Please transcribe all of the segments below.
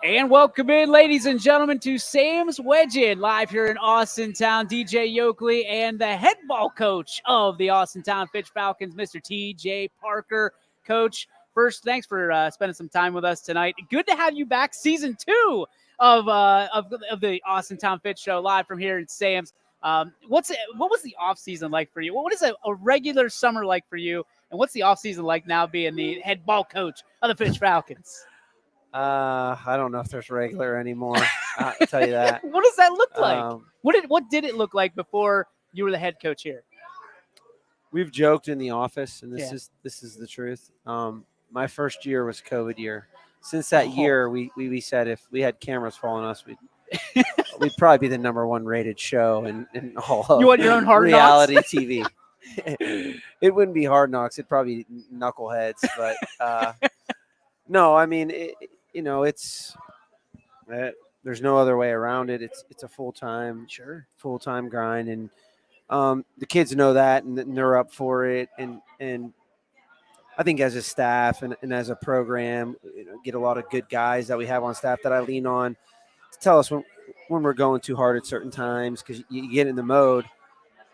And welcome in, ladies and gentlemen, to Sam's Wedge-In, live here in Austintown. DJ Yoakley and the head ball coach of the Austintown Fitch Falcons, Mr. TJ Parker. Coach, first, thanks for spending some time with us tonight. Good to have you back. Season 2 of the Austintown Fitch Show, live from here at Sam's. What was the off season like for you? What is a regular summer like for you? And what's the off season like now being the head ball coach of the Fitch Falcons? I don't know if there's regular anymore. I'll tell you that. What does that look like? What did it look like before you were the head coach here? We've joked in the office, and this is the truth. My first year was COVID year. Since that year, we said if we had cameras following us, we'd probably be the #1 rated show in all of you want your own Hard reality Knocks? TV. It wouldn't be Hard Knocks. It'd probably be Knuckleheads. But no, I mean, it's there's no other way around it. It's a full-time grind, and the kids know that, and they're up for it. And I think as a staff and as a program, get a lot of good guys that we have on staff that I lean on to tell us when we're going too hard at certain times, because you get in the mode,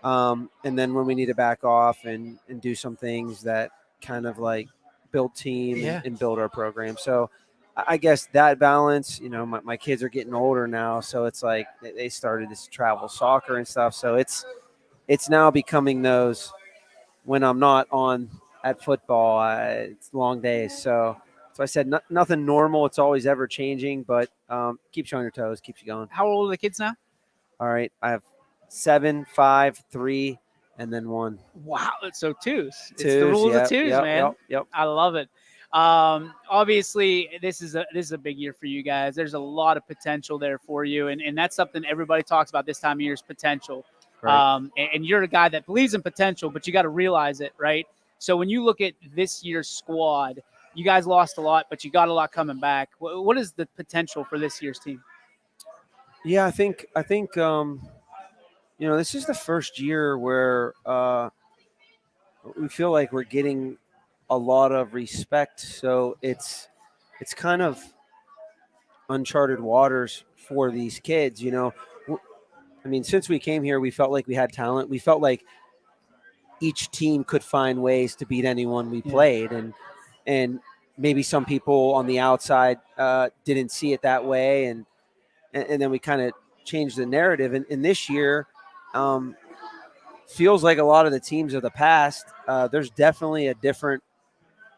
and then when we need to back off and do some things that kind of like build team and build our program. So I guess that balance, my kids are getting older now, so it's like they started this travel soccer and stuff. So it's now becoming those when I'm not on at football, it's long days. So I said nothing normal. It's always ever changing, but keeps you on your toes, keeps you going. How old are the kids now? All right, I have 7, 5, 3, and then 1. Wow, so twos. It's the rule of twos, man. Yep. I love it. Obviously, this is a big year for you guys. There's a lot of potential there for you, and that's something everybody talks about this time of year is potential. Right. And you're a guy that believes in potential, but you got to realize it, right? So when you look at this year's squad, you guys lost a lot, but you got a lot coming back. What is the potential for this year's team? Yeah, I think this is the first year where we feel like we're getting a lot of respect. So it's kind of uncharted waters for these kids. I mean, since we came here, we felt like we had talent. We felt like each team could find ways to beat anyone we played, and maybe some people on the outside didn't see it that way, and then we kind of changed the narrative. And this year, feels like a lot of the teams of the past. There's definitely a different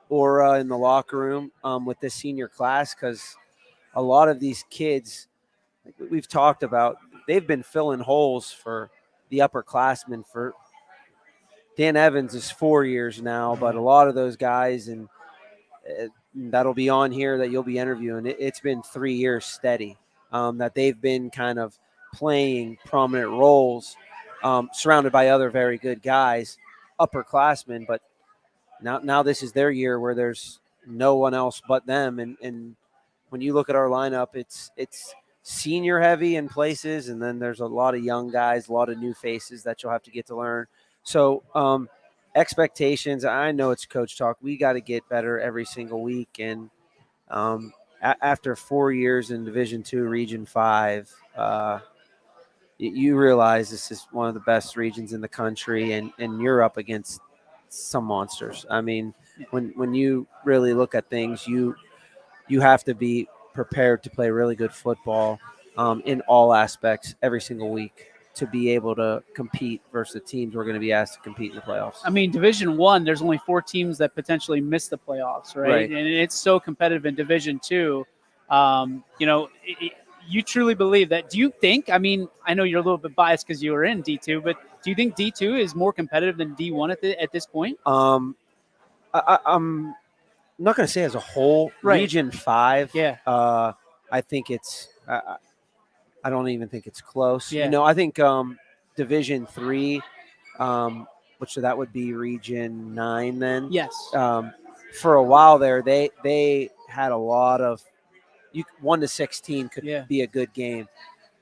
aura in the locker room with this senior class, because a lot of these kids, like we've talked about, they've been filling holes for the upperclassmen. For Dan Evans is 4 years now, but a lot of those guys, and that'll be on here that you'll be interviewing, it's been 3 years steady that they've been kind of playing prominent roles, surrounded by other very good guys, upperclassmen. But now this is their year where there's no one else but them. And when you look at our lineup, it's senior heavy in places, and then there's a lot of young guys, a lot of new faces that you'll have to get to learn. So expectations, I know it's coach talk. We got to get better every single week. And after 4 years in Division II, Region 5, you realize this is one of the best regions in the country, and you're up against some monsters. I mean, when you really look at things, you have to be prepared to play really good football in all aspects every single week to be able to compete versus the teams we're going to be asked to compete in the playoffs. I mean, Division I, there's only 4 teams that potentially miss the playoffs, right? And it's so competitive in Division II. You truly believe that. Do you think, I mean, I know you're a little bit biased because you were in D2, but do you think D2 is more competitive than D1 at this point? I'm not going to say as a whole. Right. Region 5, I think it's I don't even think it's close. Yeah. I think Division 3, which that would be Region 9 then. Yes. For a while there, they had a lot of 1 to 16 could be a good game.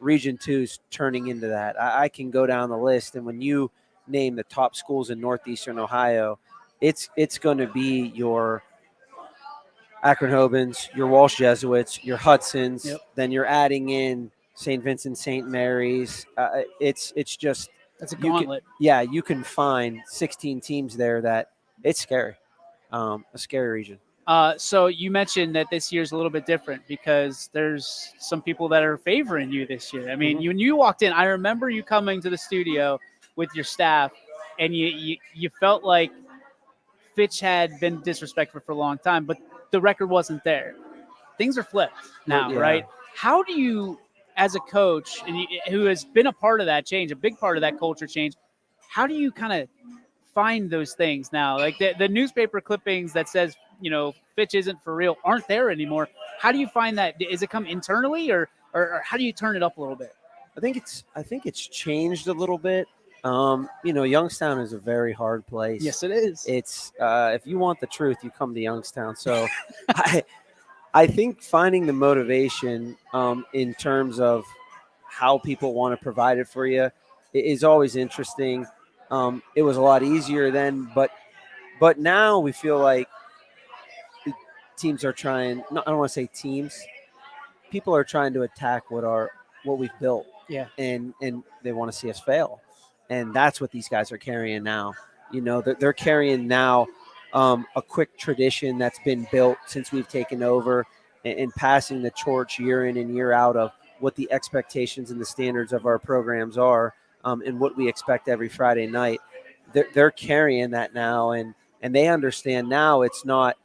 Region 2's turning into that. I can go down the list, and when you name the top schools in Northeastern Ohio, it's going to be your Akron Hobans, your Walsh Jesuits, your Hudsons. Yep. Then you're adding in St. Vincent, St. Mary's. It's just That's a you can gauntlet. you can find 16 teams there that it's scary, a scary region. So you mentioned that this year's a little bit different because there's some people that are favoring you this year. I mean, Mhm. when you walked in, I remember you coming to the studio with your staff, and you felt like Fitch had been disrespectful for a long time, but the record wasn't there. Things are flipped now, Yeah, right? How do you, as a coach, and who has been a part of that change, a big part of that culture change, how do you kind of find those things now? Like the newspaper clippings that says, Fitch isn't for real aren't there anymore. How do you find that? Is it come internally or how do you turn it up a little bit? I think it's changed a little bit. Youngstown is a very hard place. Yes, it is. It's if you want the truth, you come to Youngstown. So, I think finding the motivation in terms of how people want to provide it for you is always interesting. It was a lot easier then, but now we feel like teams are trying. No, I don't want to say teams. People are trying to attack what we've built, Yeah. and they want to see us fail, and that's what these guys are carrying now. They're carrying now a quick tradition that's been built since we've taken over, and passing the torch year in and year out of what the expectations and the standards of our programs are, and what we expect every Friday night. They're carrying that now, and they understand now it's not,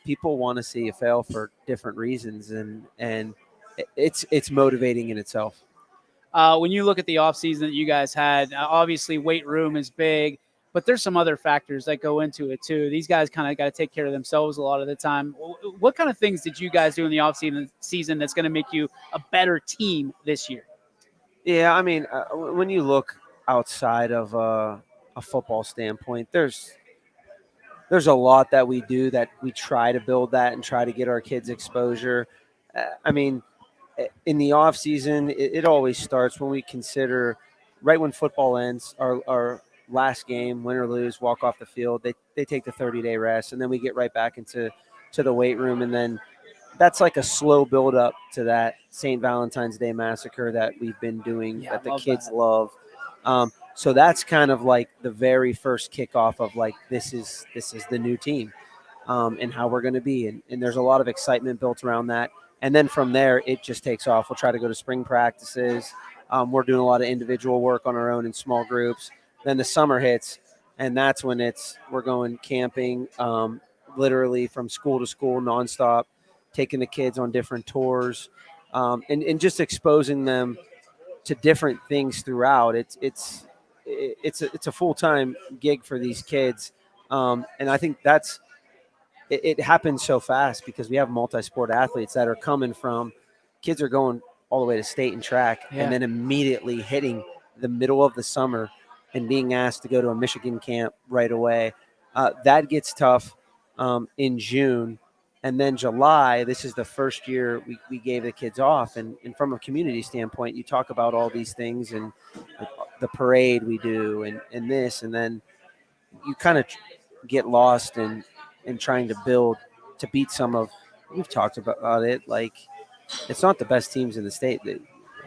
people want to see you fail for different reasons, and it's motivating in itself. When you look at the offseason that you guys had, obviously weight room is big, but there's some other factors that go into it too. These guys kind of got to take care of themselves a lot of the time. What kind of things did you guys do in the offseason that's going to make you a better team this year? Yeah, I mean, when you look outside of a football standpoint, there's a lot that we do that we try to build that and try to get our kids exposure. I mean, in the off season, it always starts when we consider right when football ends, our last game, win or lose, walk off the field. They take the 30-day rest, and then we get right back into the weight room, and then that's like a slow build up to that St. Valentine's Day massacre that we've been doing, Yeah, that I the love kids that. love. So that's kind of like the very first kickoff of like this is the new team, and how we're going to be, and there's a lot of excitement built around that. And then from there, it just takes off. We'll try to go to spring practices. We're doing a lot of individual work on our own in small groups. Then the summer hits, and that's when we're going camping, literally from school to school nonstop, taking the kids on different tours, and just exposing them to different things throughout. It's a full-time gig for these kids, and I think it happens so fast because we have multi-sport athletes that are coming from kids are going all the way to state and track, Yeah. and then immediately hitting the middle of the summer and being asked to go to a Michigan camp right away. That gets tough in June. And then July, this is the first year we gave the kids off. And from a community standpoint, you talk about all these things and the parade we do and this, and then you kind of get lost in trying to build to beat some of, we've talked about it, like it's not the best teams in the state.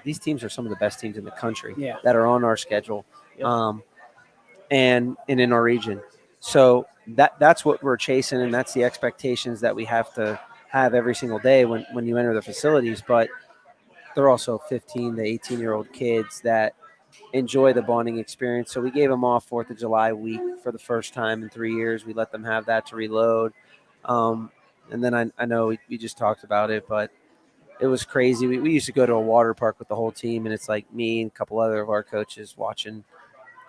These teams are some of the best teams in the country Yeah. that are on our schedule. Yep. And in our region. So that's what we're chasing, and that's the expectations that we have to have every single day when you enter the facilities. But they're also 15 to 18-year-old kids that enjoy the bonding experience. So we gave them off 4th of July week for the first time in 3 years. We let them have that to reload. And then I know we just talked about it, but it was crazy. We used to go to a water park with the whole team, and it's like me and a couple other of our coaches watching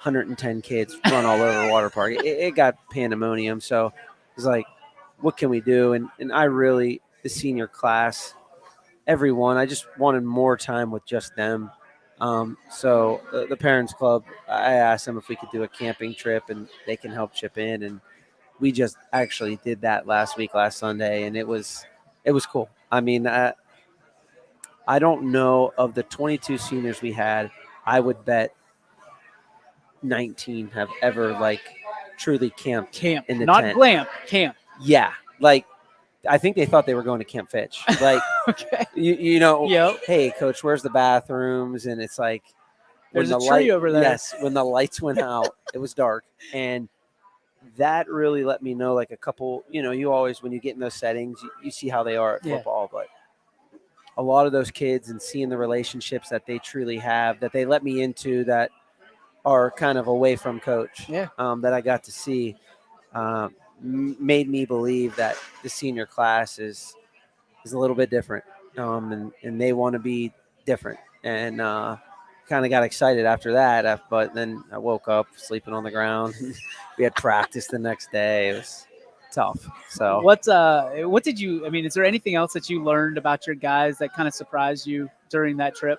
110 kids run all over a water park. It got pandemonium. So it's like, what can we do? And I really, the senior class, everyone, I just wanted more time with just them. So the Parents Club, I asked them if we could do a camping trip and they can help chip in. And we just actually did that last Sunday, and it was cool. I mean, I don't know, of the 22 seniors we had, I would bet 19 have ever like truly camped Camp, in the not tent. glamp, camp. Yeah, like I think they thought they were going to Camp Fitch. Like, Okay. you know, Yep. hey, coach, where's the bathrooms? And it's like, when There's a the tree light, over there. yes, when the lights went out, it was dark. And that really let me know, like, a couple, you always, when you get in those settings, you see how they are at Yeah. football. But a lot of those kids and seeing the relationships that they truly have, that they let me into, that are kind of away from coach, Yeah. that I got to see, made me believe that the senior class is a little bit different, and they want to be different. And kind of got excited after that, but then I woke up sleeping on the ground. We had practice the next day. It was tough. So What did you? I mean, is there anything else that you learned about your guys that kind of surprised you during that trip?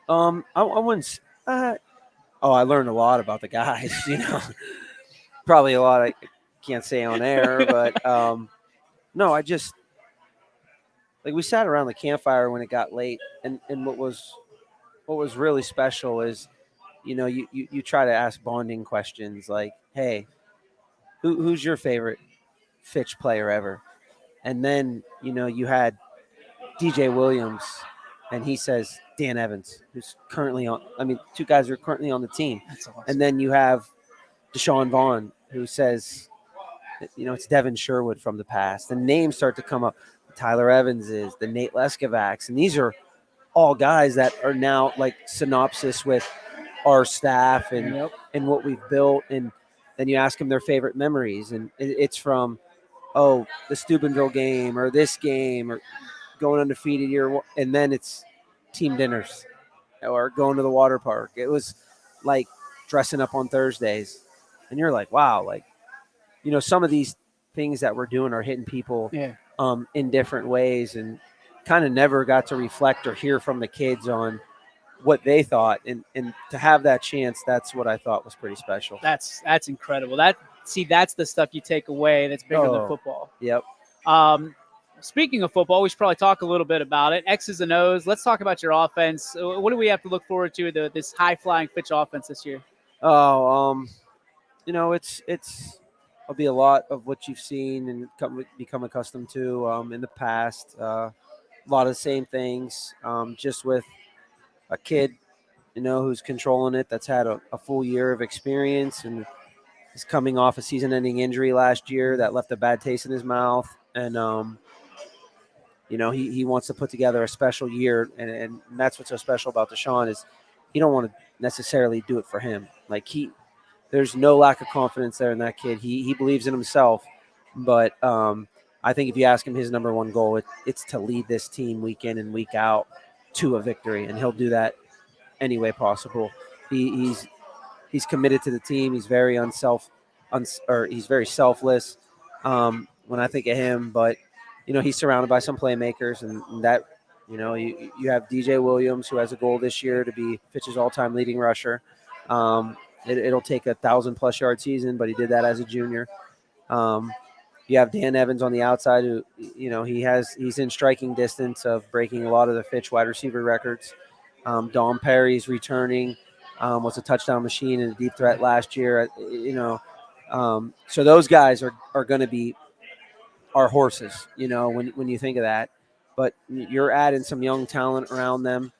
I wouldn't. I learned a lot about the guys. Probably a lot I can't say on air, but no, I just, like, we sat around the campfire when it got late, and what was really special is, you try to ask bonding questions like, hey, who's your favorite Fitch player ever? And then, you had DJ Williams, and he says Dan Evans, who's currently on. I mean, two guys who are currently on the team. That's awesome. And then you have Deshaun Vaughn, who says, it's Devin Sherwood from the past. The names start to come up. Tyler Evans is, the Nate Leskovacs, and these are all guys that are now like synopsis with our staff and Yep. and what we've built. And then you ask them their favorite memories, and it's from, the Steubenville game or this game or going undefeated year, and then it's team dinners or going to the water park. It was like dressing up on Thursdays, and you're like, wow, like, some of these things that we're doing are hitting people Yeah. in different ways, and kind of never got to reflect or hear from the kids on what they thought, and to have that chance, that's what I thought was pretty special. That's incredible. That's the stuff you take away that's bigger than football. Yep. Speaking of football, we should probably talk a little bit about it. X's and O's. Let's talk about your offense. What do we have to look forward to this high flying Fitch offense this year? It's will be a lot of what you've seen and become accustomed to in the past. A lot of the same things, just with a kid, who's controlling it, that's had a full year of experience and is coming off a season-ending injury last year that left a bad taste in his mouth. And, he wants to put together a special year. And that's what's so special about Deshaun is he don't want to necessarily do it for him. Like, there's no lack of confidence there in that kid. He believes in himself. But I think if you ask him his number one goal, it's to lead this team week in and week out to a victory. And he'll do that any way possible. He's committed to the team. He's very he's very selfless when I think of him. But he's surrounded by some playmakers, and that you have DJ Williams, who has a goal this year to be Fitch's all-time leading rusher. It'll take 1,000+ yard season, but he did that as a junior. You have Dan Evans on the outside, who he's in striking distance of breaking a lot of the Fitch wide receiver records. Dom Perry's returning, was a touchdown machine and a deep threat last year. So those guys are going to be our horses, when you think of that. But you're adding some young talent around them,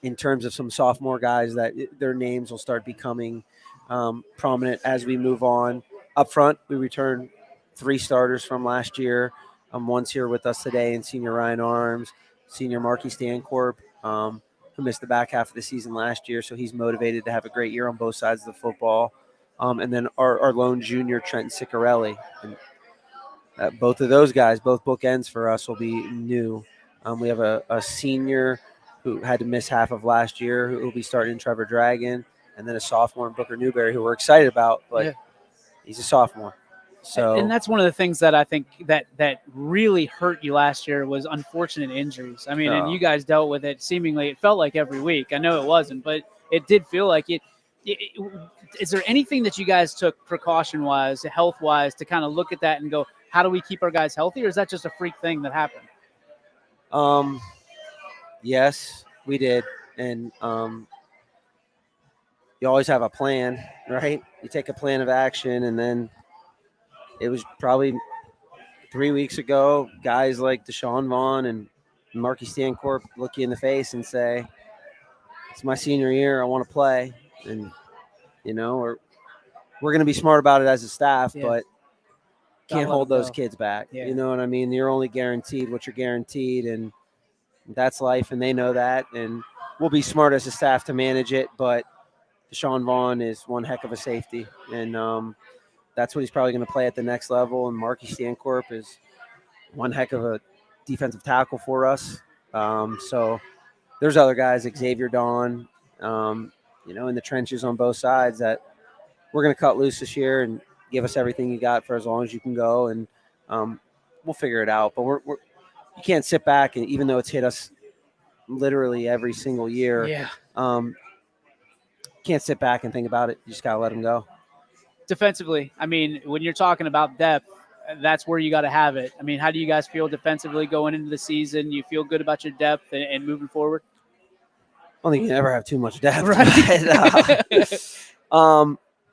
in terms of some sophomore guys that their names will start becoming prominent as we move on. Up front, we return 3 starters from last year. One's here with us today, and senior Ryan Arms, senior Marky Stancorp, who missed the back half of the season last year, so he's motivated to have a great year on both sides of the football. And then our lone junior, Trent Ciccarelli. And both of those guys, both bookends for us, will be new. We have a senior who had to miss half of last year, who will be starting in Trevor Dragon, and then a sophomore in Booker Newberry, who we're excited about, but he's a sophomore. So, and that's one of the things that I think that really hurt you last year was unfortunate injuries. I mean, and you guys dealt with it seemingly. It felt like every week. I know it wasn't, but it did feel like it. Is there anything that you guys took precaution-wise, health-wise, to kind of look at that and go, how do we keep our guys healthy, or is that just a freak thing that happened? Yes, we did, and you always have a plan, right? You take a plan of action, and then it was probably 3 weeks ago, guys like Deshaun Vaughn and Marky Stancorp look you in the face and say, "It's my senior year. I want to play," and we're going to be smart about it as a staff, Yeah. but Gotta can't let hold 'em those go. kids back. Yeah. You know what I mean? You're only guaranteed what you're guaranteed, and that's life, and they know that. And we'll be smart as a staff to manage it, but Deshaun Vaughn is one heck of a safety, and that's what he's probably going to play at the next level. And Marky Stancorp is one heck of a defensive tackle for us. So there's other guys, Xavier Dawn, in the trenches on both sides that we're going to cut loose this year and give us everything you got for as long as you can go, and we'll figure it out. But you can't sit back, and even though it's hit us literally every single year, Yeah. Can't sit back and think about it. You just got to let them go. Defensively, I mean, when you're talking about depth, that's where you got to have it. I mean, how do you guys feel defensively going into the season? You feel good about your depth and moving forward? I don't think you can ever have too much depth. Right.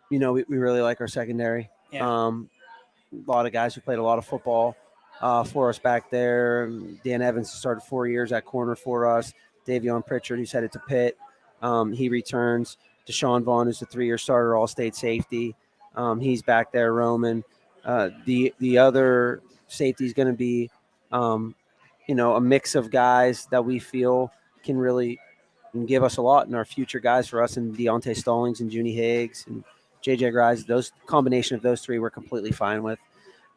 We really like our secondary. Yeah. A lot of guys who played a lot of football for us back there. Dan Evans started 4 years at corner for us. Davion Pritchard, who's headed to Pitt, he returns. Deshaun Vaughn, who's a 3-year starter, all-state safety. He's back there roaming. The other safety is going to be, a mix of guys that we feel can really give us a lot in our future guys for us, and Deontay Stallings and Junie Higgs and JJ Grimes. Those combination of those three we're completely fine with.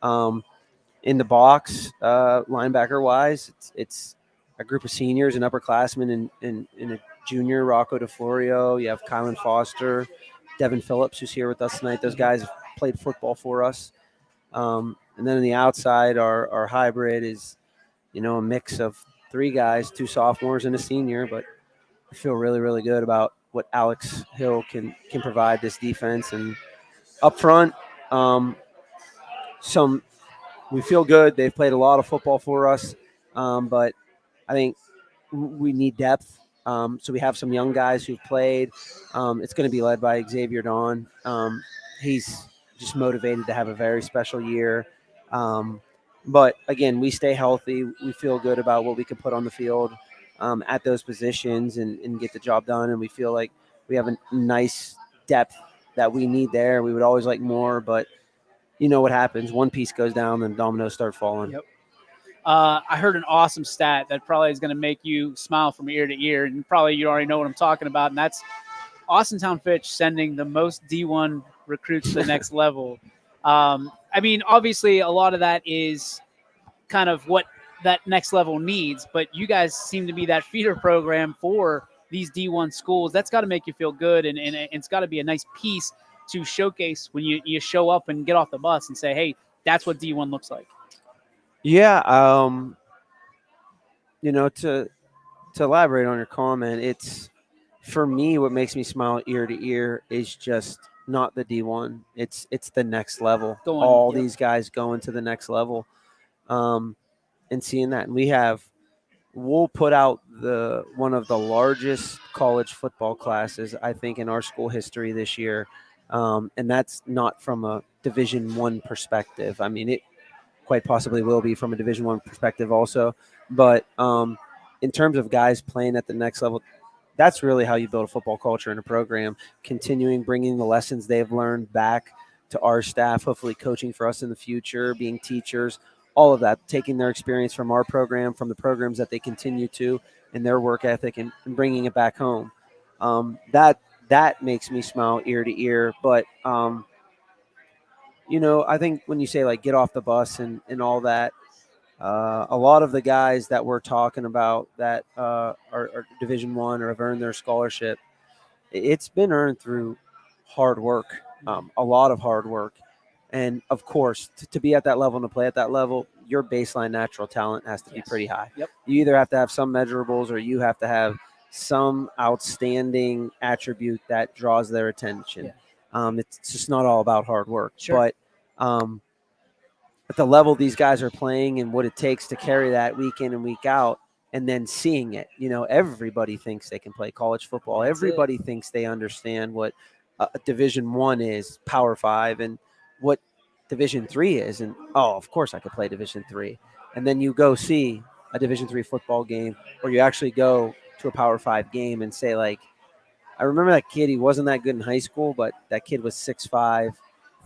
In the box, linebacker wise, it's a group of seniors and upperclassmen and a junior, Rocco DeFlorio. You have Kylan Foster, Devin Phillips, who's here with us tonight. Those guys have played football for us. And then on the outside, our hybrid is, a mix of 3 guys, 2 sophomores and a senior. But I feel really, really good about what Alex Hill can provide this defense. And up front, we feel good. They've played a lot of football for us, but I think we need depth. So we have some young guys who've played. It's going to be led by Xavier Dawn. He's just motivated to have a very special year. But again, we stay healthy. We feel good about what we can put on the field at those positions and get the job done. And we feel like we have a nice depth that we need there. We would always like more, but you know what happens. One piece goes down, then dominoes start falling. Yep. I heard an awesome stat that probably is going to make you smile from ear to ear, and probably you already know what I'm talking about, and that's Austintown Fitch sending the most D1 recruits to the next level. I mean, obviously, a lot of that is kind of what that next level needs, but you guys seem to be that feeder program for these D1 schools. That's got to make you feel good, and it's got to be a nice piece to showcase when you show up and get off the bus and say, hey, that's what D1 looks like. Yeah. To elaborate on your comment, it's for me what makes me smile ear to ear is just not the D1. It's the next level. These guys going to the next level, and seeing that. And we'll put out one of the largest college football classes I think in our school history this year, and that's not from a Division I perspective. I mean, it quite possibly will be from a Division I perspective also, but in terms of guys playing at the next level, that's really how you build a football culture in a program, bringing the lessons they've learned back to our staff, hopefully coaching for us in the future, being teachers, all of that, taking their experience from our program, from the programs that they continue to, and their work ethic, and bringing it back home. That makes me smile ear to ear. But, I think when you say, like, get off the bus and all that, a lot of the guys that we're talking about that are Division I or have earned their scholarship, it's been earned through hard work, a lot of hard work. And, of course, to be at that level and to play at that level, your baseline natural talent has to be pretty high. Yep. You either have to have some measurables or you have to have some outstanding attribute that draws their attention. Yeah. It's just not all about hard work. Sure. But at the level these guys are playing and what it takes to carry that week in and week out, and then seeing it, everybody thinks they can play college football. Everybody thinks they understand what Division I is, Power 5, and what Division III is, and of course I could play Division III. And then you go see a Division III football game, or you actually go to a Power 5 game and say, like, I remember that kid. He wasn't that good in high school, but that kid was 6'5",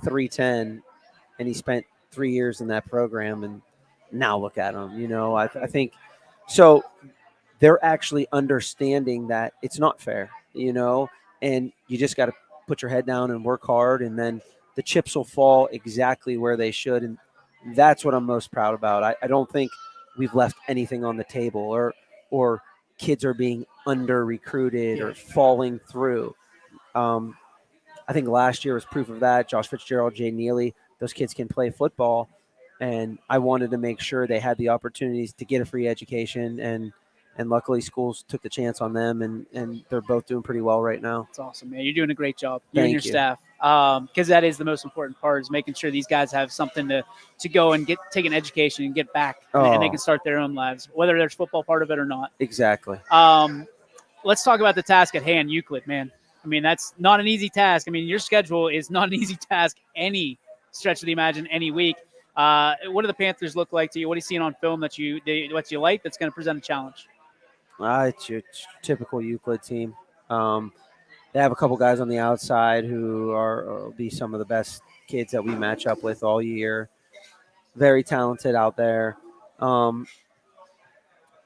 310, and he spent 3 years in that program. And now look at him. I think so. They're actually understanding that it's not fair, and you just got to put your head down and work hard, and then the chips will fall exactly where they should. And that's what I'm most proud about. I don't think we've left anything on the table, or kids are being under recruited or falling through. I think last year was proof of that. Josh Fitzgerald, Jay Neely, those kids can play football, and I wanted to make sure they had the opportunities to get a free education, and luckily schools took the chance on them, and they're both doing pretty well right now. That's awesome, man. You're doing a great job. You and your Thank you. staff. Because that is the most important part, is making sure these guys have something to go and take an education and get back, and they can start their own lives, whether there's football part of it or not. Exactly. Let's talk about the task at hand, Euclid, man. I mean, that's not an easy task. I mean, your schedule is not an easy task any stretch of the imagination any week. What do the Panthers look like to you? What are you seeing on film what you like that's going to present a challenge? It's your typical Euclid team. They have a couple guys on the outside who will be some of the best kids that we match up with all year. Very talented out there. When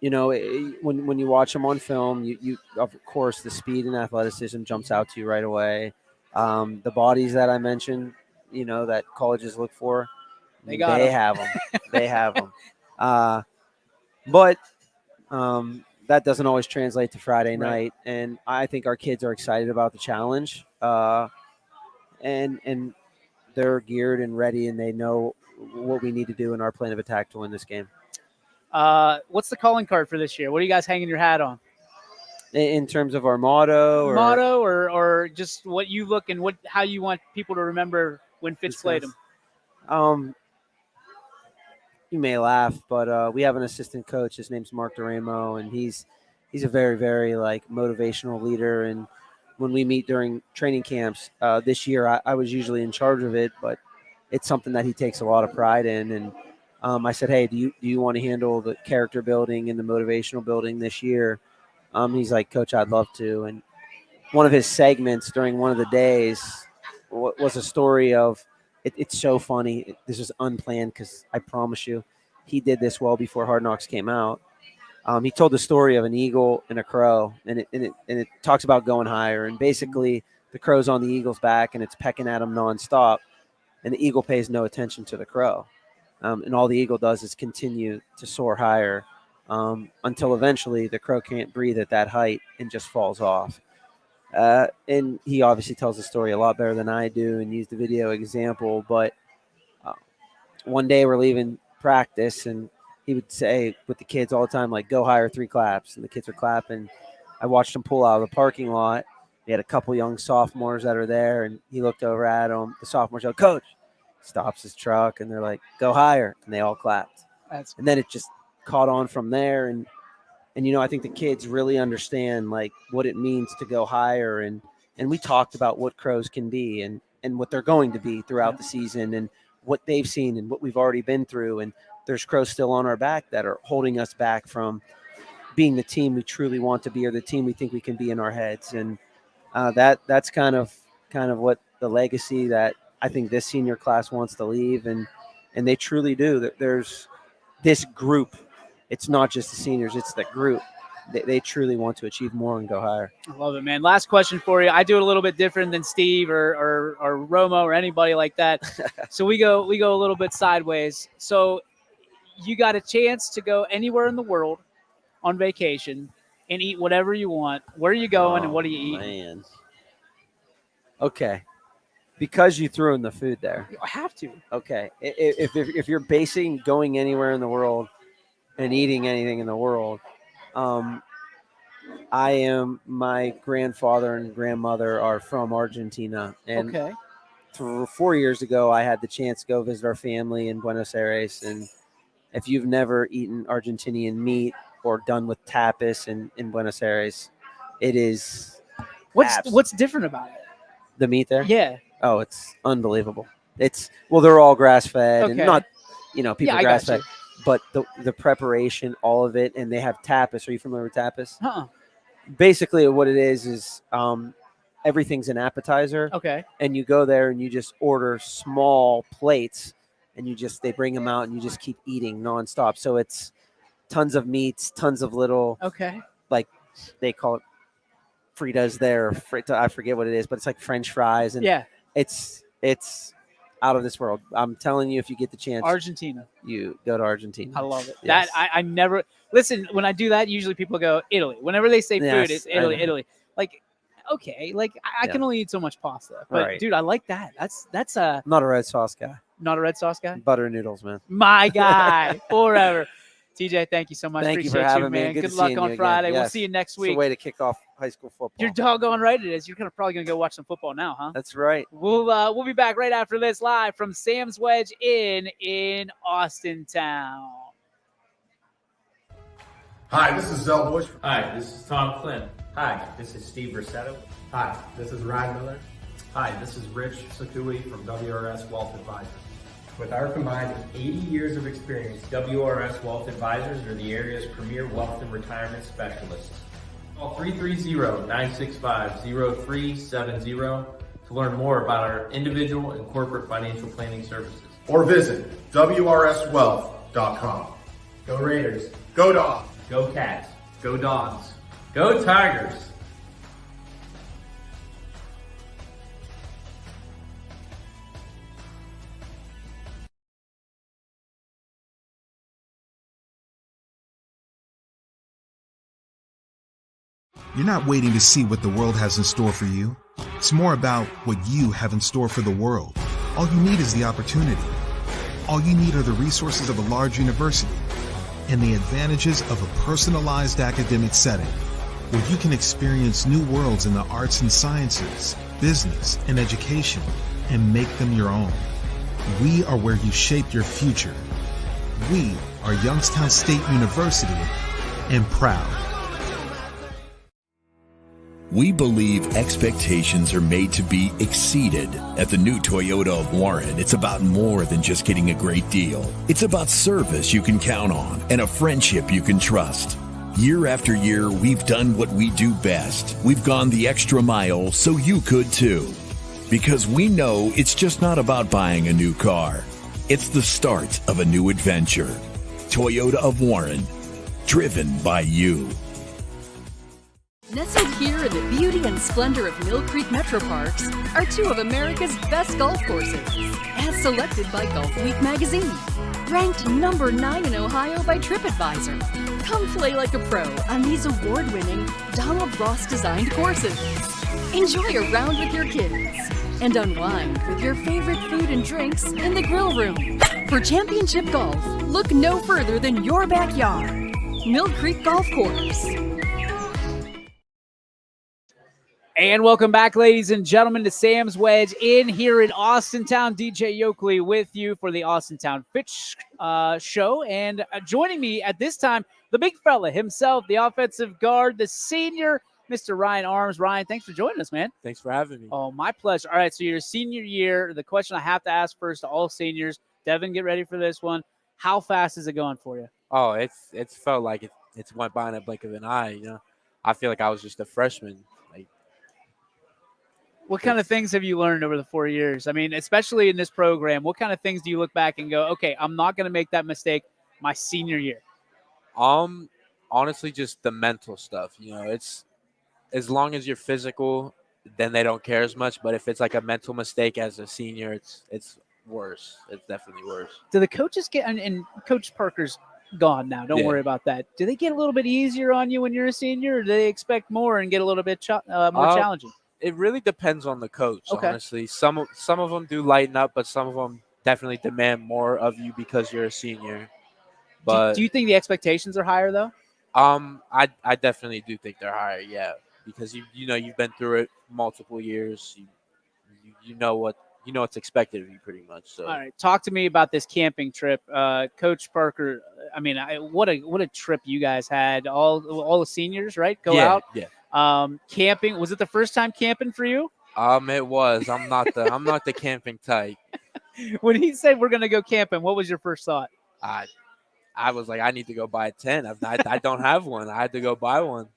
you watch them on film, you of course the speed and athleticism jumps out to you right away. The bodies that I mentioned, that colleges look for, They have them. They have them. But that doesn't always translate to Friday night, and I think our kids are excited about the challenge, and they're geared and ready, and they know what we need to do in our plan of attack to win this game. What's the calling card for this year? What are you guys hanging your hat on? In terms of our motto, or just what you look and how you want people to remember when Fitch played them? You may laugh, but we have an assistant coach. His name's Mark Duramo, and he's a very, very motivational leader. And when we meet during training camps this year, I was usually in charge of it, but it's something that he takes a lot of pride in. And I said, hey, do you want to handle the character building and the motivational building this year? He's like, Coach, I'd love to. And one of his segments during one of the days was a story of, it's so funny. This is unplanned because I promise you, he did this well before Hard Knocks came out. He told the story of an eagle and a crow, and it talks about going higher. And basically, the crow's on the eagle's back, and it's pecking at him nonstop, and the eagle pays no attention to the crow. And all the eagle does is continue to soar higher until eventually the crow can't breathe at that height and just falls off. And he obviously tells the story a lot better than I do and used the video example. But one day we're leaving practice, and he would say with the kids all the time, go higher, 3 claps. And the kids are clapping. I watched him pull out of the parking lot. He had a couple young sophomores that are there, and he looked over at them. The sophomores go, Coach. Stops his truck, and they're like, go higher. And they all clapped. And then it just caught on from there. And I think the kids really understand what it means to go higher. And we talked about what crows can be and what they're going to be throughout the season and what they've seen and what we've already been through. And there's crows still on our back that are holding us back from being the team we truly want to be, or the team we think we can be in our heads. And that's kind of what the legacy that I think this senior class wants to leave. And they truly do. There's this group. It's not just the seniors, it's the group. They truly want to achieve more and go higher. I love it, man. Last question for you. I do it a little bit different than Steve or Romo or anybody like that. So we go a little bit sideways. So you got a chance to go anywhere in the world on vacation and eat whatever you want. Where are you going and what are you eating? Man. Okay. Because you threw in the food there. I have to. Okay. If you're basing going anywhere in the world and eating anything in the world, my grandfather and grandmother are from Argentina. And 4 years ago, I had the chance to go visit our family in Buenos Aires. And if you've never eaten Argentinian meat or done with tapas in Buenos Aires, it is. What's different about it? The meat there? Yeah. Oh, it's unbelievable. they're all grass fed and Okay. not, people Yeah, I grass got fed, but the preparation, all of it, and they have tapas. Are you familiar with tapas? Huh. Basically, what it is everything's an appetizer, Okay. and you go there and you just order small plates, and they bring them out, and you just keep eating nonstop. So it's tons of meats, tons of little, Okay. like they call it Fritas there. I forget what it is, but it's like French fries, and Yeah. it's out of this world. I'm telling you, if you get the chance, Argentina. you go to Argentina. I love it. Yes. That I never listen when I do that. Usually people go Italy. Whenever they say Yes, food, it's I know. Italy. Like, okay, like I Yeah. can only eat so much pasta, but Right. dude, I like that. That's I'm not a red sauce guy. not a red sauce guy. Butter noodles, man. My guy forever. TJ, thank you so much. Thank you for Appreciate having me. man. Good Good to luck seeing on you again. Friday. We'll Yes. see you next It's a week. way to kick off high school football. You're doggone right it is. You're probably gonna go watch some football now, huh? That's right. We'll be back right after this, live from Sam's Wedge in Austintown. Hi, this is Zell Bush. Hi, this is Tom Flynn. Hi, this is Steve Rossetto. Hi, this is Ryan Miller. Hi, this is Rich Sakui from WRS Wealth Advisors. With our combined 80 years of experience, WRS Wealth Advisors are the area's premier wealth and retirement specialists. Call 330-965-0370 to learn more about our individual and corporate financial planning services. Or visit WRSwealth.com. go Raiders. Go Dogs. Go Cats. Go Dogs. Go Tigers. You're not waiting to see what the world has in store for you. It's more about what you have in store for the world. All you need is the opportunity. All you need are the resources of a large university and the advantages of a personalized academic setting where you can experience new worlds in the arts and sciences, business, and education and make them your own. We are where you shape your future. We are Youngstown State University and proud. We believe expectations are made to be exceeded. At the new Toyota of Warren, it's about more than just getting a great deal. It's about service you can count on and a friendship you can trust. Year after year, we've done what we do best. We've gone the extra mile so you could too. Because we know it's just not about buying a new car. It's the start of a new adventure. Toyota of Warren, driven by you. Nestled here in the beauty and splendor of Mill Creek Metro Parks are two of America's best golf courses, as selected by Golf Week magazine. Ranked number 9 in Ohio by TripAdvisor. Come play like a pro on these award-winning Donald Ross-designed courses. Enjoy a round with your kids and unwind with your favorite food and drinks in the grill room. For championship golf, look no further than your backyard. Mill Creek Golf Course. And welcome back, ladies and gentlemen, to Sam's Wedge in here in Austintown. DJ Yoakley with you for the Austintown Fitch show. And joining me at this time, the big fella himself, the offensive guard, the senior, Mr. Ryan Arms. Ryan, thanks for joining us, man. Thanks for having me. Oh, my pleasure. All right, so your senior year, the question I have to ask first to all seniors, Devin, get ready for this one. How fast is it going for you? Oh, it's felt like it's went by in a blink of an eye, you know. I feel like I was just a freshman. What kind of things have you learned over the 4 years? I mean, especially in this program, what kind of things do you look back and go, okay, I'm not going to make that mistake my senior year? Honestly, just the mental stuff. You know, it's as long as you're physical, then they don't care as much. But if it's like a mental mistake as a senior, it's worse. It's definitely worse. Do the coaches get, and Coach Parker's gone now, don't worry about that. Do they get a little bit easier on you when you're a senior, or do they expect more and get a little bit more challenging? It really depends on the coach, okay. Honestly. Some of them do lighten up, but some of them definitely demand more of you because you're a senior. But do you think the expectations are higher though? I definitely do think they're higher, yeah, because you've been through it multiple years. You know what's expected of you pretty much. So all right, talk to me about this camping trip, Coach Parker. I mean, what a trip you guys had. All the seniors, right? Go out. Yeah. Camping, was it the first time camping for you? It was. I'm not the camping type. When he said we're gonna go camping, what was your first thought? I I was like, I need to go buy a tent. I don't have one. I had to go buy one.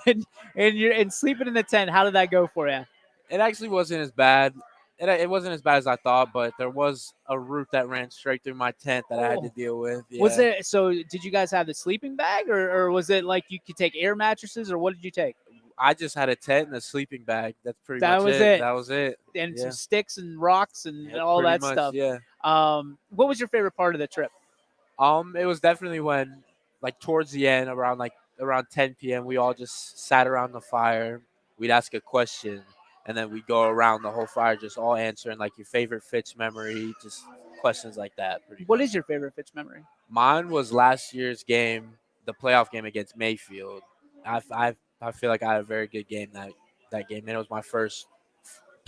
and sleeping in the tent, how did that go for you? It actually wasn't as bad. It wasn't as bad as I thought, but there was a route that ran straight through my tent that I had to deal with. Yeah. Was it so? Did you guys have the sleeping bag, or was it like you could take air mattresses, or what did you take? I just had a tent and a sleeping bag. That's pretty That much was it. it. That was it. And Yeah. some sticks and rocks and all Pretty that much, stuff. yeah. What was your favorite part of the trip? It was definitely when, like, towards the end, around 10 p.m., we all just sat around the fire. We'd ask a question, and then we'd go around the whole fire, just all answering like your favorite Fitch memory, just questions like that. What is your favorite Fitch memory? Mine was last year's game, the playoff game against Mayfield. I feel like I had a very good game that game, and it was my first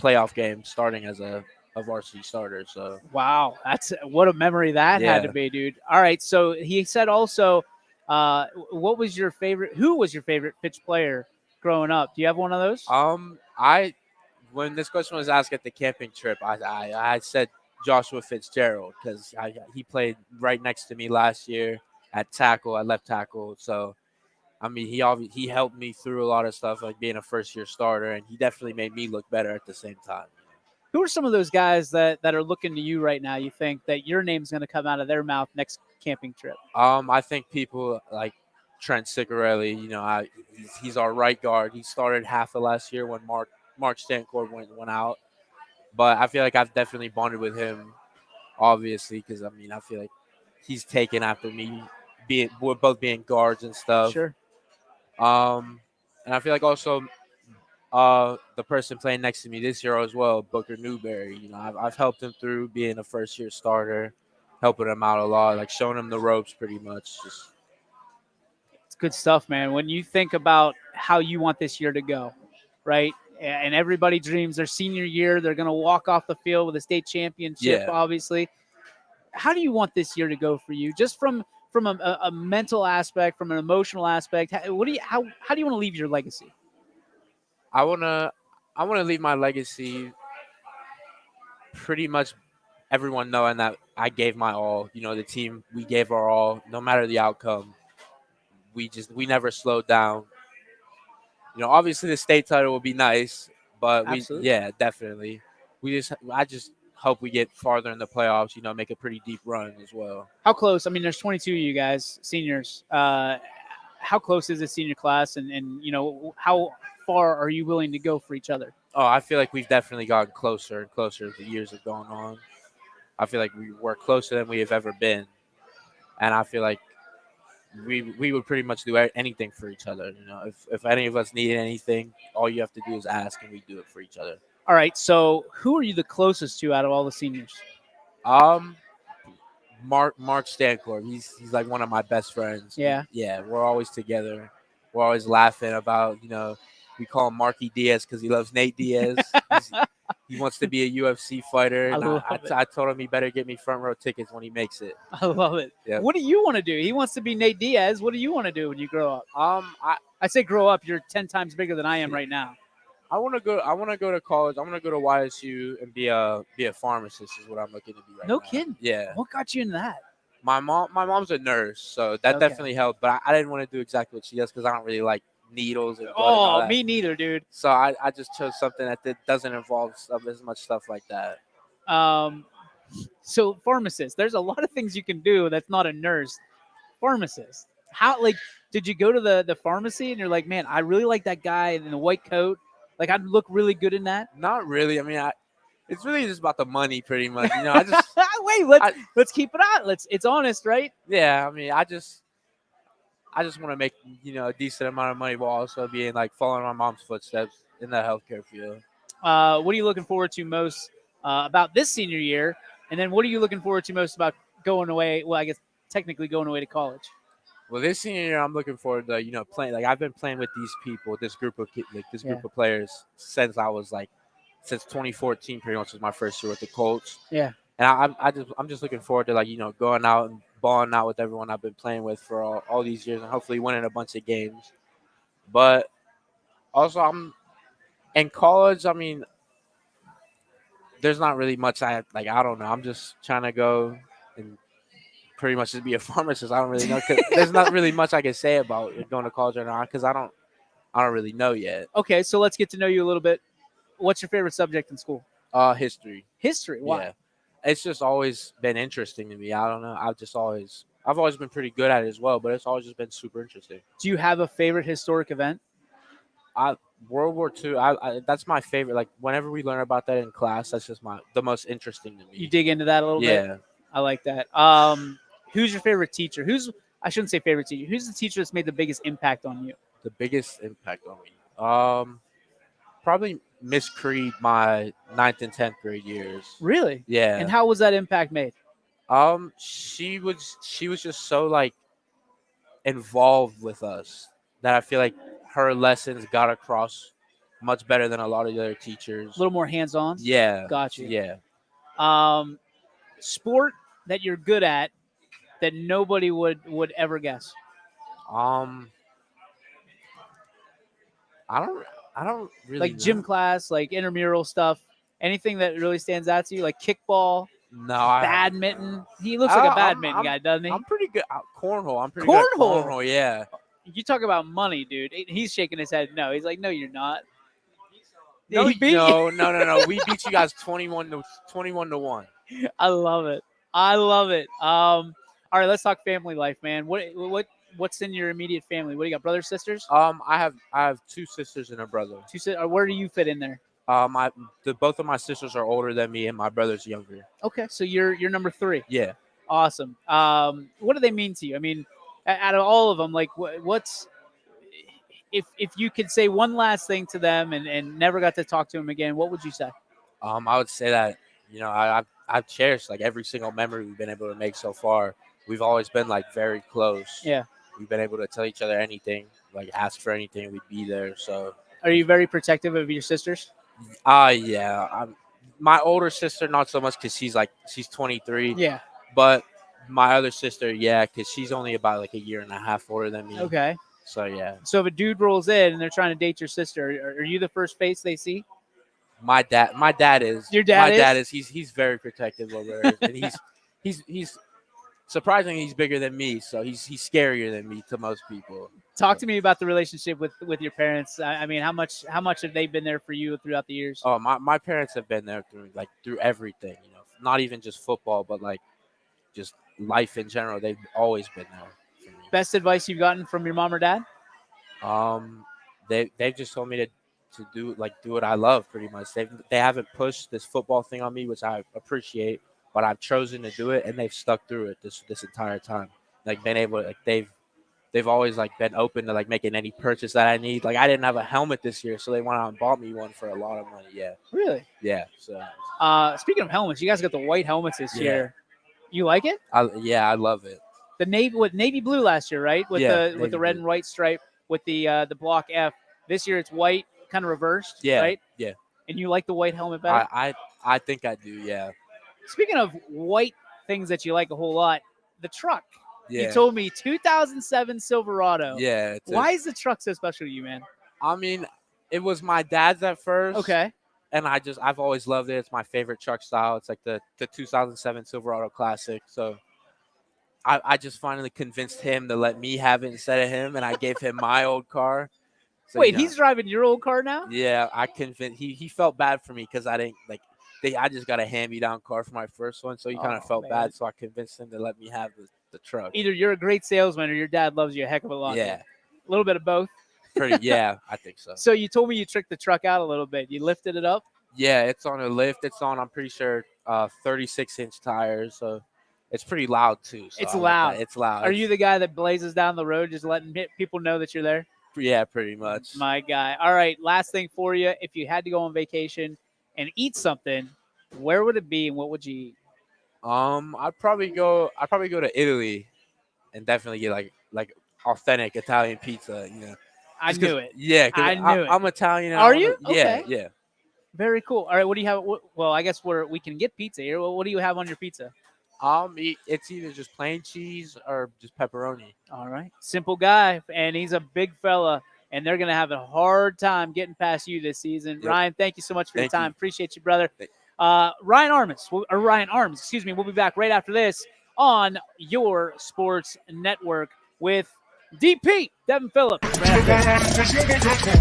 playoff game starting as a varsity starter. So Wow, that's what a memory that had to be, dude. All right, so he said also, what was your favorite? Who was your favorite Fitch player growing up? Do you have one of those? When this question was asked at the camping trip, I said Joshua Fitzgerald because he played right next to me last year at left tackle. So I mean, he helped me through a lot of stuff, like being a first year starter, and he definitely made me look better at the same time. Who are some of those guys that are looking to you right now? You think that your name's going to come out of their mouth next camping trip? I think people like Trent Ciccarelli. You know, he's our right guard. He started half of last year when Mark Stancourt went out, but I feel like I've definitely bonded with him, obviously, because I mean I feel like he's taken after me, we're both being guards and stuff. Sure. And I feel like also the person playing next to me this year as well, Booker Newberry. You know, I've helped him through being a first year starter, helping him out a lot, like showing him the ropes pretty much. Just It's good stuff, man. When you think about how you want this year to go, right? And everybody dreams their senior year, they're going to walk off the field with a state championship, obviously. How do you want this year to go for you? Just from a mental aspect, from an emotional aspect, how do you want to leave your legacy? I wanna leave my legacy pretty much everyone knowing that I gave my all. You know, the team, we gave our all, no matter the outcome. We never slowed down. You know, obviously the state title will be nice, but definitely. I just hope we get farther in the playoffs. You know, make a pretty deep run as well. How close? I mean, there's 22 of you guys, seniors. How close is the senior class, and you know, how far are you willing to go for each other? Oh, I feel like we've definitely gotten closer and closer as the years have gone on. I feel like we're closer than we have ever been, and I feel like we would pretty much do anything for each other. You know, if any of us need anything, all you have to do is ask, and we do it for each other. All right. So, who are you the closest to out of all the seniors? Mark Stancourt. He's like one of my best friends. Yeah. Yeah. We're always together. We're always laughing about, you know, we call him Marky Diaz because he loves Nate Diaz. He wants to be a UFC fighter. I told him he better get me front row tickets when he makes it. I love it. Yeah. What do you want to do? He wants to be Nate Diaz. What do you want to do when you grow up? I say grow up. You're 10 times bigger than I am right now. I want to go to college. I want to go to YSU and be a pharmacist is what I'm looking to be right now. No kidding. Yeah. What got you into that? My mom's a nurse, so that definitely helped. But I didn't want to do exactly what she does because I don't really like needles and blood and all that. Me neither, dude. So I just chose something that doesn't involve as much stuff like that. So pharmacist, there's a lot of things you can do that's not a nurse. Pharmacist. How, like, did you go to the pharmacy and you're like, man, I really like that guy in the white coat. Like, I'd look really good in that. Not really. I mean, it's really just about the money, pretty much. You know, I just wait. Let's keep it on. It's honest, right? Yeah. I mean, I just want to make, you know, a decent amount of money while also being like following my mom's footsteps in the healthcare field. What are you looking forward to most about this senior year? And then what are you looking forward to most about going away? Well, I guess technically going away to college. Well, this senior year, I'm looking forward to, you know, playing. Like, I've been playing with these people, this group of players since 2014. Pretty much was my first year with the Colts. Yeah. And I'm just looking forward to, like, you know, going out and balling out with everyone I've been playing with for all these years and hopefully winning a bunch of games. But also, I'm in college. I mean, there's not really much I don't know. I'm just trying to go and pretty much just be a pharmacist. I don't really know. 'Cause there's not really much I can say about going to college or not because I don't really know yet. Okay, so let's get to know you a little bit. What's your favorite subject in school? History. History. Why? Yeah. It's just always been interesting to me. I don't know. I've always been pretty good at it as well, but it's always just been super interesting. Do you have a favorite historic event? World War II. That's my favorite. Like whenever we learn about that in class, that's just the most interesting to me. You dig into that a little bit? Yeah. I like that. Who's your favorite teacher? I shouldn't say favorite teacher. Who's the teacher that's made the biggest impact on you? The biggest impact on me. Probably Miss Creed, my 9th and 10th grade years. Really? Yeah. And how was that impact made? She was just so like involved with us that I feel like her lessons got across much better than a lot of the other teachers. A little more hands-on? Yeah. Got you. Yeah. Sport that you're good at that nobody would ever guess. I don't really like gym class, like intramural stuff. Anything that really stands out to you, like kickball, No, badminton. He looks like a badminton guy, doesn't he? I'm pretty good. Cornhole. I'm pretty good at cornhole. Yeah. You talk about money, dude. He's shaking his head. No, he's like, no, you're not. No, He beat you. no. We beat you guys 21 to 1. I love it. All right, let's talk family life, man. What's in your immediate family? What do you got? Brothers, sisters? I have 2 sisters and a brother. Where do you fit in there? Both of my sisters are older than me, and my brother's younger. Okay, so you're number 3. Yeah. Awesome. What do they mean to you? I mean, out of all of them, like what's if you could say one last thing to them and never got to talk to them again, what would you say? I would say that I've cherished like every single memory we've been able to make so far. We've always been like very close. Yeah. We've been able to tell each other anything, like ask for anything, we'd be there. So. Are you very protective of your sisters? Yeah. My older sister, not so much because she's 23. Yeah. But my other sister, yeah, because she's only about like a year and a half older than me. Okay. So, yeah. So if a dude rolls in and they're trying to date your sister, are you the first face they see? My dad is. Your dad is? My dad is. He's very protective over her. And he's surprisingly, he's bigger than me, so he's scarier than me to most people. Talk to me about the relationship with your parents. I mean, how much have they been there for you throughout the years? Oh, my parents have been there through everything, not even just football, but like just life in general. They've always been there for me. Best advice you've gotten from your mom or dad? They've just told me to do what I love pretty much. They haven't pushed this football thing on me, which I appreciate, but I've chosen to do it, and they've stuck through it this entire time. Like been able to, like they've always like been open to like making any purchase that I need. Like I didn't have a helmet this year, so they went out and bought me one for a lot of money. Yeah. Really? Yeah. So. Speaking of helmets, you guys got the white helmets this year. You like it? I love it. The navy blue last year, right? With the red and white stripe with the block F. This year it's white, kind of reversed. Yeah. Right? Yeah. And you like the white helmet better? I think I do. Yeah. Speaking of white things that you like a whole lot, the truck. Yeah. You told me 2007 Silverado. Yeah. Why is the truck so special to you, man? I mean, it was my dad's at first. Okay. And I've always loved it. It's my favorite truck style. It's like the 2007 Silverado Classic. So I just finally convinced him to let me have it instead of him, and I gave him my old car. So, wait, he's driving your old car now? Yeah, I convinced. He felt bad for me because I didn't like. I just got a hand-me-down car for my first one, so he kind of felt bad. So I convinced him to let me have the truck. Either you're a great salesman or your dad loves you a heck of a lot. Yeah. A little bit of both. Yeah, I think so. So you told me you tricked the truck out a little bit. You lifted it up? Yeah, it's on a lift. It's on, I'm pretty sure, 36-inch tires. So it's pretty loud, too. So it's loud. It's loud. Are you the guy that blazes down the road just letting people know that you're there? Yeah, pretty much. My guy. All right, last thing for you. If you had to go on vacation and eat something, where would it be and what would you eat? I'd probably go to Italy and definitely get like authentic Italian pizza, I knew it. Yeah, I knew it. I'm Italian. Are you? Yeah, okay. Yeah. Very cool. All right, what do you have? Well, I guess we can get pizza here. What do you have on your pizza? It's either just plain cheese or just pepperoni. All right. Simple guy, and he's a big fella, and they're going to have a hard time getting past you this season. Yep. Ryan, thank you so much for your time. Appreciate you, brother. Ryan Arms, excuse me. We'll be back right after this on your sports network with DP, Devin Phillips. Right after this.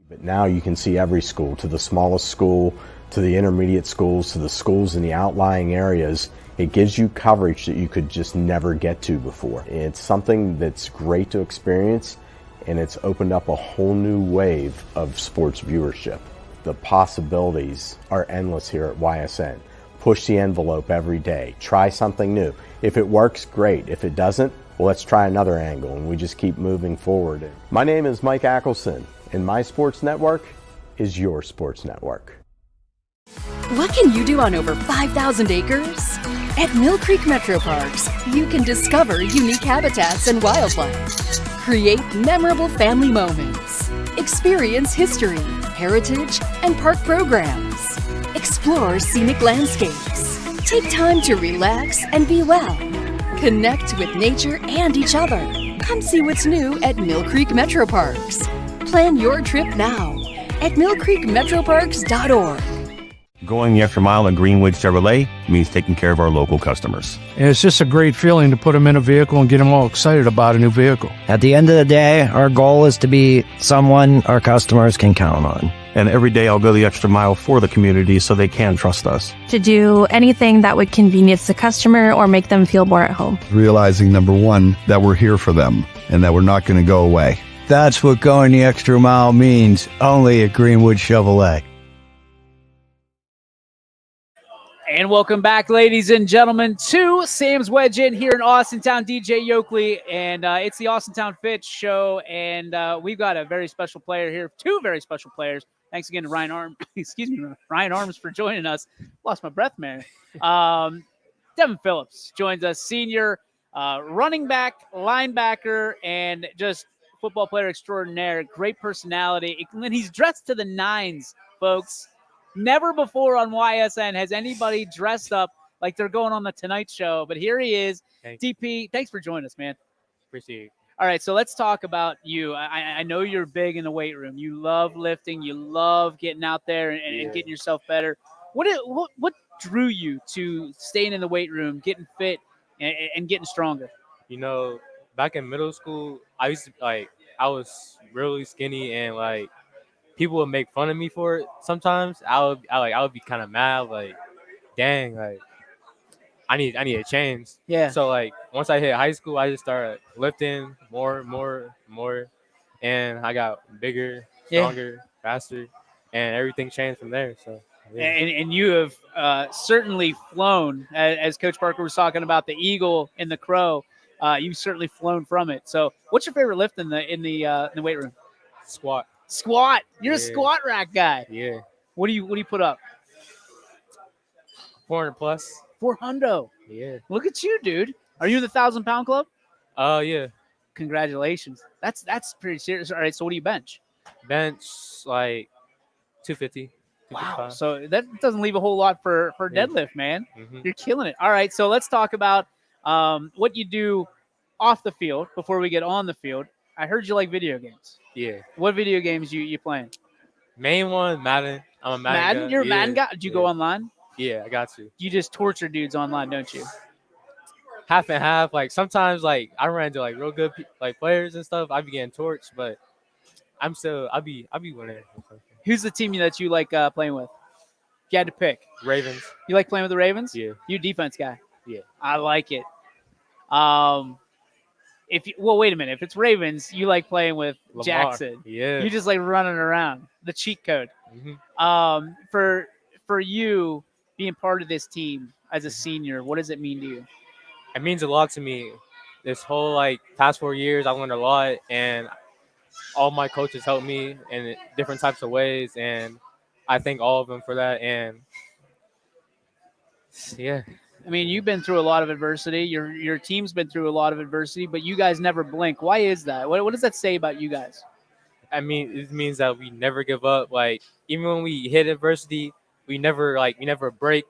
But now you can see every school, to the smallest school, to the intermediate schools, to the schools in the outlying areas. It gives you coverage that you could just never get to before. It's something that's great to experience, and it's opened up a whole new wave of sports viewership. The possibilities are endless here at YSN. Push the envelope every day. Try something new. If it works, great. If it doesn't, well, let's try another angle, and we just keep moving forward. My name is Mike Ackelson, and my sports network is your sports network. What can you do on over 5,000 acres? At Mill Creek Metro Parks, you can discover unique habitats and wildlife, create memorable family moments, experience history, heritage, and park programs, explore scenic landscapes, take time to relax and be well, connect with nature and each other. Come see what's new at Mill Creek Metro Parks. Plan your trip now at millcreekmetroparks.org. Going the extra mile at Greenwood Chevrolet means taking care of our local customers. And it's just a great feeling to put them in a vehicle and get them all excited about a new vehicle. At the end of the day, our goal is to be someone our customers can count on. And every day I'll go the extra mile for the community so they can trust us. To do anything that would convenience the customer or make them feel more at home. Realizing, number one, that we're here for them and that we're not going to go away. That's what going the extra mile means, only at Greenwood Chevrolet. And welcome back, ladies and gentlemen, to Sam's Wedge In here in Austintown. DJ Yoakley, and it's the Austintown Fitch show, and we've got a very special player here, two very special players. Thanks again to Ryan Arms for joining us. Lost my breath, man. Devin Phillips joins us, senior running back, linebacker, and just football player extraordinaire. Great personality. And then he's dressed to the nines, folks. Never before on YSN has anybody dressed up like they're going on the Tonight Show, but here he is. Thanks. DP, thanks for joining us, man. Appreciate it. All right, so let's talk about you. I know you're big in the weight room. You love lifting. You love getting out there and getting yourself better. What drew you to staying in the weight room, getting fit, and getting stronger? You know, back in middle school, I was really skinny, and people would make fun of me for it. Sometimes I would be kind of mad, dang, I need a change. Yeah. So once I hit high school, I just started lifting more, and I got bigger, stronger, faster, and everything changed from there. So. Yeah. And you have certainly flown, as Coach Parker was talking about the eagle and the crow. You've certainly flown from it. So, what's your favorite lift in the weight room? Squat. Squat. You're a squat rack guy. Yeah. What do you put up? 400 plus. 400. Yeah. Look at you, dude. Are you in the 1,000-pound club? Yeah. Congratulations. That's pretty serious. All right. So what do you bench? Bench 250. Wow. So that doesn't leave a whole lot for deadlift, man. Mm-hmm. You're killing it. All right. So let's talk about what you do off the field before we get on the field. I heard you like video games. Yeah. What video games you playing? Main one, Madden. I'm a Madden guy. You're a Madden guy? Did you go online? Yeah, I got to. You just torture dudes online, don't you? Half and half. Sometimes I ran into real good players and stuff. I be getting torched, but I'll be winning. Who's the team that you like playing with? If you had to pick. Ravens. You like playing with the Ravens? Yeah. You a defense guy? Yeah. I like it. Wait a minute. If it's Ravens, you like playing with Lamar. Jackson. Yeah. You just like running around. The cheat code. Mm-hmm. For you being part of this team as a senior, what does it mean to you? It means a lot to me. This whole past 4 years, I learned a lot, and all my coaches helped me in different types of ways, and I thank all of them for that. And Yeah. I mean, you've been through a lot of adversity. Your team's been through a lot of adversity, but you guys never blink. Why is that? What does that say about you guys? I mean, it means that we never give up. Like, even when we hit adversity, we never break.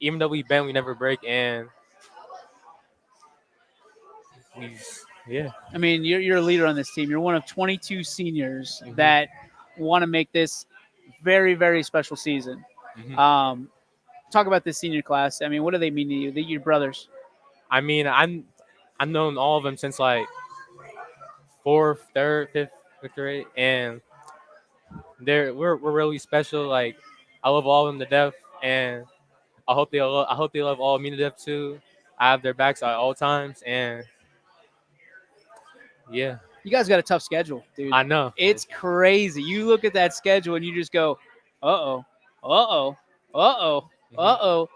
Even though we bend, we never break. And yeah. I mean, you're a leader on this team. You're one of 22 seniors that want to make this very, very special season. Talk about this senior class. I mean, what do they mean to you? They're your brothers. I mean, I've known all of them since like 4th, 3rd, 5th grade, and we're really special. Like, I love all of them to death, and I hope they love all of me to death too. I have their backs at all times, and yeah. You guys got a tough schedule, dude. I know. It's crazy. You look at that schedule and you just go, uh-oh, uh-oh, uh-oh, uh-oh.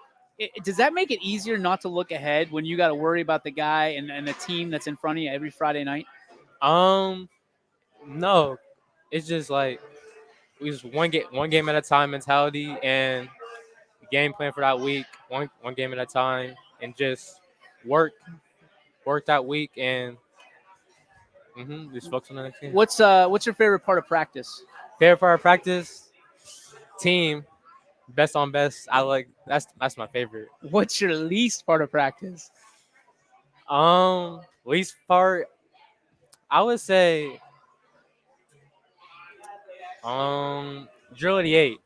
Does that make it easier not to look ahead when you got to worry about the guy and the team that's in front of you every Friday night? No. It's just like we just one game at a time mentality and game plan for that week, one game at a time, and just work that week and just focus on the next game. What's your favorite part of practice? Favorite part of practice? Team. Best on best. I like that's my favorite. What's your least part of practice? Least part, I would say drill 88.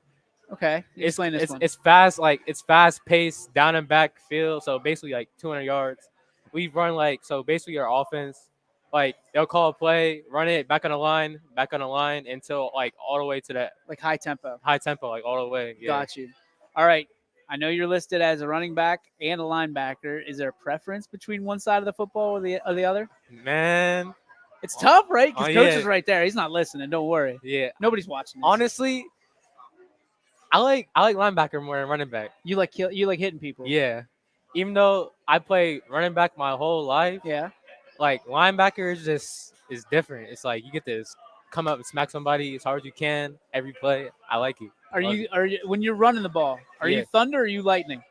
Okay. Explain this one. It's fast, it's fast paced, down and back field. So basically like 200 yards. We run so basically our offense, they'll call a play, run it back on the line until all the way to that high tempo, all the way. Yeah. Got you. All right. I know you're listed as a running back and a linebacker. Is there a preference between one side of the football or the other? Man, it's tough, right? Because Coach yeah. is right there. He's not listening. Don't worry. Yeah, nobody's watching this. Honestly, I like linebacker more than running back. You like hitting people. Yeah, even though I play running back my whole life. Yeah. Linebacker is different. It's like you get to come up and smack somebody as hard as you can every play. I like it. Are you when you're running the ball? Are you thunder or are you lightning?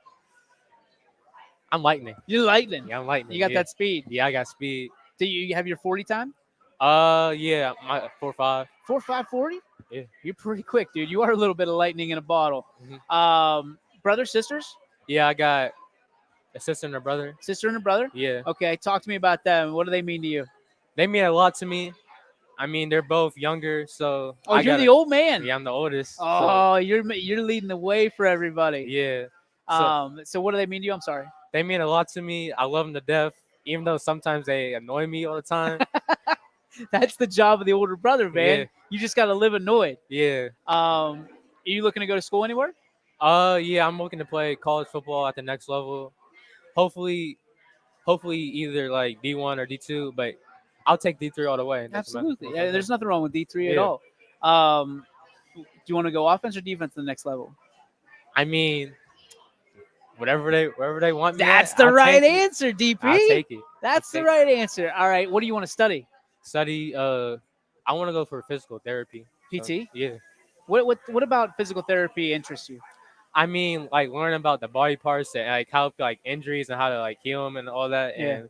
I'm lightning. You're lightning. Yeah, I'm lightning. You got that speed. Yeah, I got speed. Do you have your 40 time? Yeah, my 4.5. 4.5 40? Yeah. You're pretty quick, dude. You are a little bit of lightning in a bottle. Brothers, sisters? Yeah, I got a sister and a brother. Sister and a brother? Yeah. Okay, talk to me about them. What do they mean to you? They mean a lot to me. I mean, they're both younger, so. Oh, you're the old man. Yeah, I'm the oldest. Oh, so. You're leading the way for everybody. Yeah. So what do they mean to you? I'm sorry. They mean a lot to me. I love them to death, even though sometimes they annoy me all the time. That's the job of the older brother, man. Yeah. You just got to live annoyed. Yeah. Are you looking to go to school anywhere? Yeah, I'm looking to play college football at the next level. Hopefully either D1 or D2, but I'll take D3 all the way. Absolutely. Yeah, there's nothing wrong with D3 at all. Do you want to go offense or defense to the next level? I mean, wherever they want me. That's the right answer, DP. I'll take it. That's the right answer. All right. What do you want to study? I want to go for physical therapy. PT? So, yeah. What about physical therapy interests you? I mean, learning about the body parts and how injuries and how to heal them and all that. Yeah. And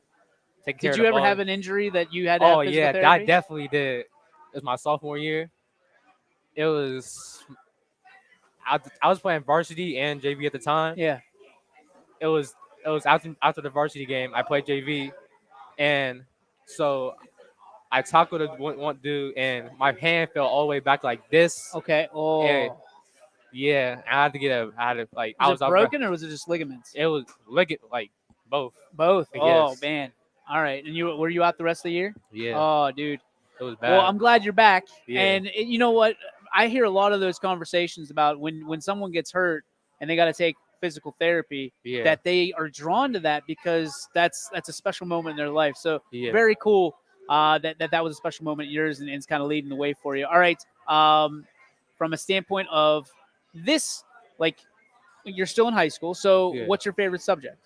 take care. Did you ever have an injury that you had to have physical therapy? I definitely did. It was my sophomore year. It was. I was playing varsity and JV at the time. Yeah. It was after the varsity game. I played JV, and so I tackled one dude, and my hand fell all the way back like this. Okay. Oh. And, yeah, I had to get Was it broken or was it just ligaments? It was both. Both. Yes. Oh man. All right. And were you out the rest of the year? Yeah. Oh, dude. It was bad. Well, I'm glad you're back. Yeah. And you know what? I hear a lot of those conversations about when someone ges hurt and they got to take physical therapy. Yeah. That they are drawn to that because that's a special moment in their life. So very cool. That was a special moment of yours and it's kind of leading the way for you. All right. From a standpoint of this, you're still in high school. So what's your favorite subject?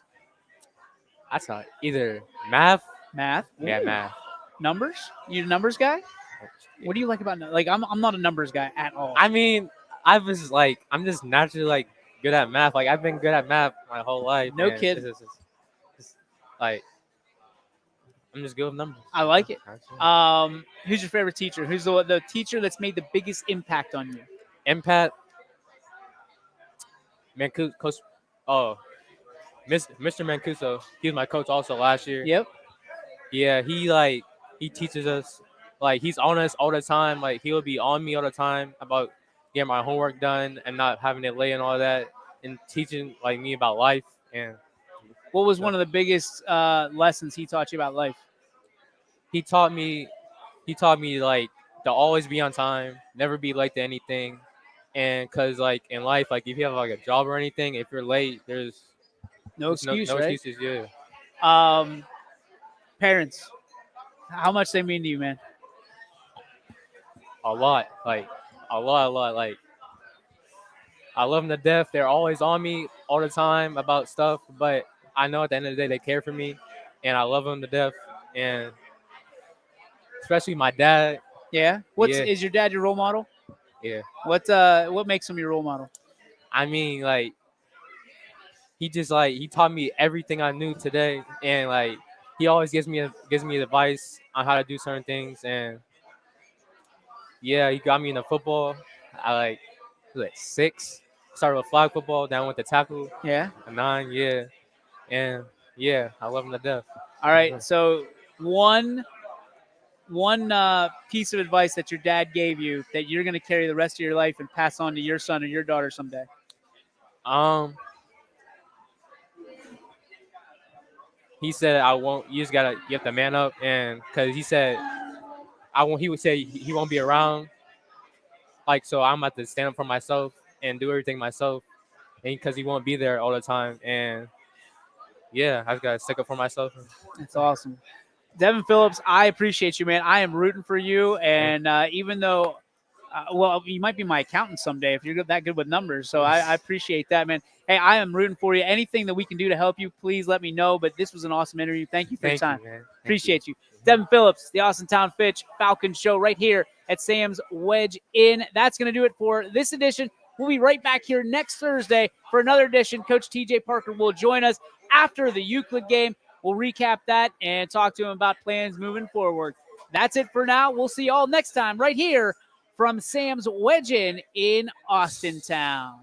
That's not either math. Math? Yeah, Ooh. math. Numbers? You a numbers guy? What do you like about I'm not a numbers guy at all. I mean, I'm just naturally good at math. Like I've been good at math my whole life. No and kidding. It's like I'm just good with numbers. I like it. Who's your favorite teacher? Who's the teacher that's made the biggest impact on you? Impact. Coach. Oh, Mr. Mancuso. He was my coach also last year. Yep. Yeah, he teaches us. Like he's on us all the time. Like he'll be on me all the time about getting my homework done and not having it late and all that, and teaching like me about life. And what was one of the biggest lessons he taught you about life? He taught me like to always be on time, never be late to anything, and because like in life, like if you have like a job or anything, if you're late, there's no excuse, no right? excuses. Yeah. Parents, how much they mean to you, man? A lot, like a lot. Like I love them to death. They're always on me all the time about stuff, but I know at the end of the day they care for me, and I love them to death. And especially my dad. Yeah. Is your dad your role model? Yeah. What makes him your role model? I mean, like he just like he taught me everything I knew today, and like he always gives me advice on how to do certain things. And yeah, he got me into football. I was 6. Started with flag football, then went to tackle. Yeah. 9, yeah. And yeah, I love him to death. All right. So one piece of advice that your dad gave you that you're going to carry the rest of your life and pass on to your son or your daughter someday. He said, you have to man up. And cause he said, he would say he won't be around. Like, so I'm about to stand up for myself and do everything myself. And cause he won't be there all the time. And yeah, I just got to stick up for myself. That's awesome. Devin Phillips, I appreciate you, man. I am rooting for you. And even though, you might be my accountant someday if you're that good with numbers. So I appreciate that, man. Hey, I am rooting for you. Anything that we can do to help you, please let me know. But this was an awesome interview. Thank you for your time. Appreciate you. Devin Phillips, the Austintown Fitch Falcons show right here at Sam's Wedge Inn. That's going to do it for this edition. We'll be right back here next Thursday for another edition. Coach TJ Parker will join us after the Euclid game. We'll recap that and talk to him about plans moving forward. That's it for now. We'll see you all next time right here from Sam's Wedge Inn in Austintown.